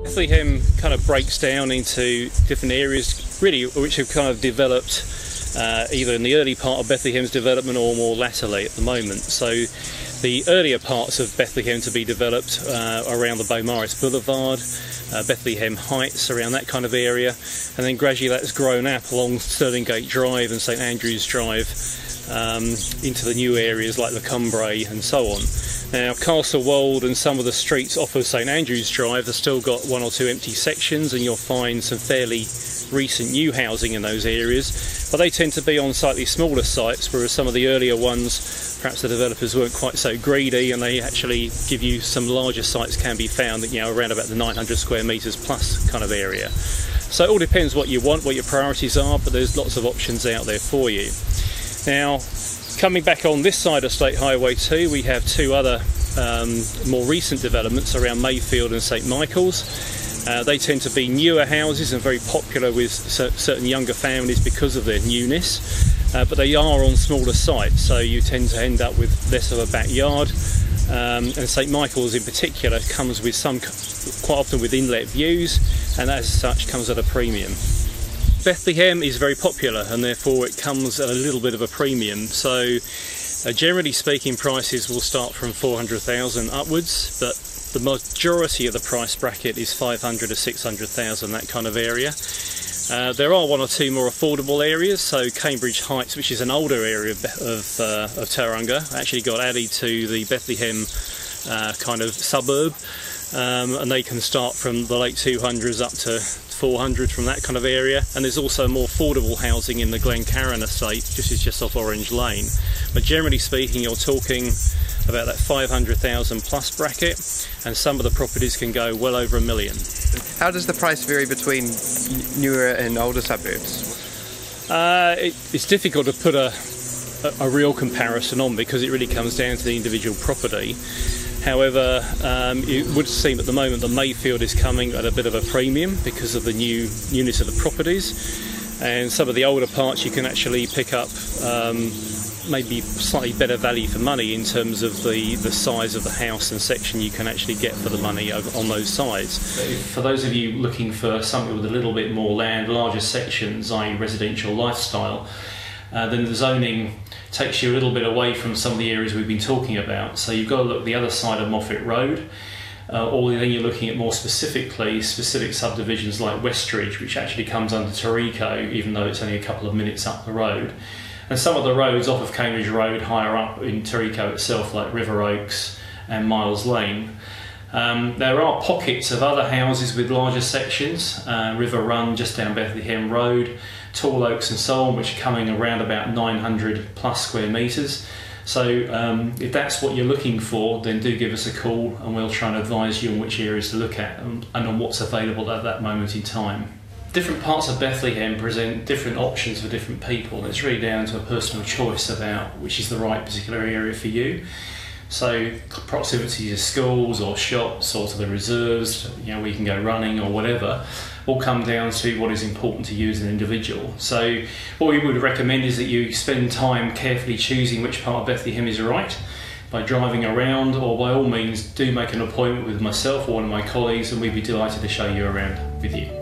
Bethlehem kind of breaks down into different areas, really, which have kind of developed either in the early part of Bethlehem's development or more latterly at the moment. So the earlier parts of Bethlehem to be developed around the Beaumaris Boulevard, Bethlehem Heights, around that kind of area, and then gradually that's grown up along Stirling Gate Drive and St Andrews Drive into the new areas like the Cumbray and so on. Now, Castle Wold and some of the streets off of St Andrews Drive have still got one or two empty sections, and you'll find some fairly recent new housing in those areas, but they tend to be on slightly smaller sites, whereas some of the earlier ones, perhaps the developers weren't quite so greedy, and they actually give you some larger sites can be found, you know, around about the 900 square metres plus kind of area. So it all depends what you want, what your priorities are, but there's lots of options out there for you. Now, coming back on this side of State Highway 2, we have two other more recent developments around Mayfield and St Michael's. They tend to be newer houses and very popular with certain younger families because of their newness, but they are on smaller sites, so you tend to end up with less of a backyard. And St Michael's in particular comes with quite often with inlet views, and as such comes at a premium. Bethlehem is very popular, and therefore it comes at a little bit of a premium. So generally speaking, prices will start from 400,000 upwards, but the majority of the price bracket is 500 to 600,000, that kind of area. There are one or two more affordable areas. So Cambridge Heights, which is an older area of Tauranga, actually got added to the Bethlehem kind of suburb, and they can start from the late 200s up to 400 from that kind of area. And there's also more affordable housing in the Glencairn estate, which is just off Orange Lane. But generally speaking, you're talking about that 500,000 plus bracket, and some of the properties can go well over $1 million. How does the price vary between newer and older suburbs? It's difficult to put a real comparison on, because it really comes down to the individual property. However, it would seem at the moment that Mayfield is coming at a bit of a premium because of the newness of the properties, and some of the older parts you can actually pick up maybe slightly better value for money in terms of the size of the house and section you can actually get for the money on those sides. For those of you looking for something with a little bit more land, larger sections, i.e. residential lifestyle, then the zoning takes you a little bit away from some of the areas we've been talking about. So you've got to look the other side of Moffat Road, or then you're looking at more specific subdivisions like Westridge, which actually comes under Tauranga, even though it's only a couple of minutes up the road. And some of the roads off of Cambridge Road higher up in Tauranga itself, like River Oaks and Miles Lane. There are pockets of other houses with larger sections, River Run just down Bethlehem Road, Tall Oaks and so on, which are coming around about 900 plus square metres. So if that's what you're looking for, then do give us a call, and we'll try and advise you on which areas to look at and on what's available at that moment in time. Different parts of Bethlehem present different options for different people. It's really down to a personal choice about which is the right particular area for you. So proximity to schools or shops or to the reserves, you know, where you can go running or whatever, will come down to what is important to you as an individual. So what we would recommend is that you spend time carefully choosing which part of Bethlehem is right by driving around, or by all means do make an appointment with myself or one of my colleagues, and we'd be delighted to show you around with you.